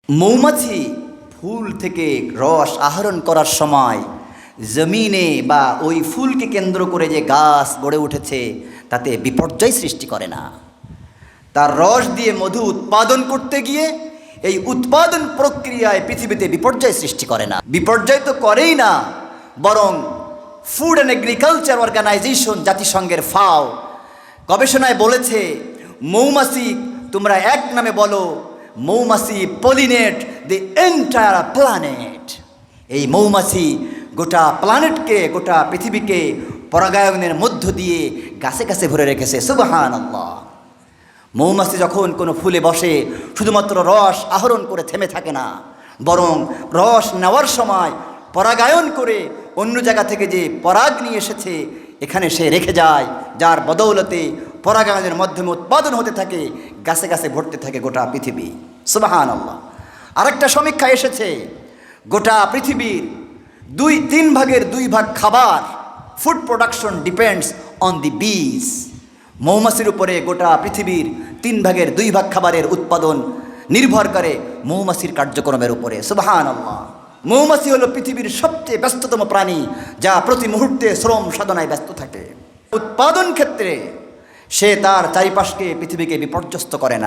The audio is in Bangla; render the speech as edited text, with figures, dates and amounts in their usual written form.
মৌমাছি ফুল থেকে রস আহরণ করার সময় জমিনে বা ওই ফুলকে কেন্দ্র করে যে গাছ গড়ে উঠেছে তাতে বিপর্যয় সৃষ্টি করে না। তার রস দিয়ে মধু উৎপাদন করতে গিয়ে এই উৎপাদন প্রক্রিয়ায় পৃথিবীতে বিপর্যয় সৃষ্টি করে না, বিপর্যয় তো করেই না, বরং ফুড অ্যান্ড এগ্রিকালচার অর্গানাইজেশন, জাতিসংঘের ফাও গবেষণায় বলেছে, মৌমাছি তোমরা এক নামে বলো, মৌমাছি পলিনেট দি এন্টায়ার প্ল্যানেট। এই মৌমাছি গোটা প্ল্যানেটকে, গোটা পৃথিবীকে পরাগায়নের মধ্য দিয়ে গাছে গাছে ভরে রেখেছে। সুবহানাল্লাহ। মৌমাছি যখন কোনো ফুলে বসে শুধুমাত্র রস আহরণ করে থেমে থাকে না, বরং রস নেওয়ার সময় পরাগায়ন করে অন্য জায়গা থেকে যে পরাগ নিয়ে এসেছে এখানে সে রেখে যায়, যার বদৌলতে পরাগায়নের মাধ্যমে উৎপাদন হতে থাকে, গাছে গাছে ভরতে থাকে গোটা পৃথিবী। সুবহানাল্লাহ। আরেকটা সমীক্ষা এসেছে, গোটা পৃথিবীর 3 ভাগের 2 ভাগ খাবার, food production depends on the বিজ। মৌমাছির উপরে গোটা পৃথিবীর 3 ভাগের 2 ভাগ খাবারের উৎপাদন নির্ভর করে মৌমাছির কার্যক্রমের উপরে। সুবহানাল্লাহ। মৌমাছি হলো পৃথিবীর সবচেয়ে ব্যস্ততম প্রাণী, যা প্রতি মুহূর্তে শ্রম সাধনায় ব্যস্ত থাকে। উৎপাদন ক্ষেত্রে সে তার চারিপাশকে, পৃথিবীকে বিপর্যস্ত করে না।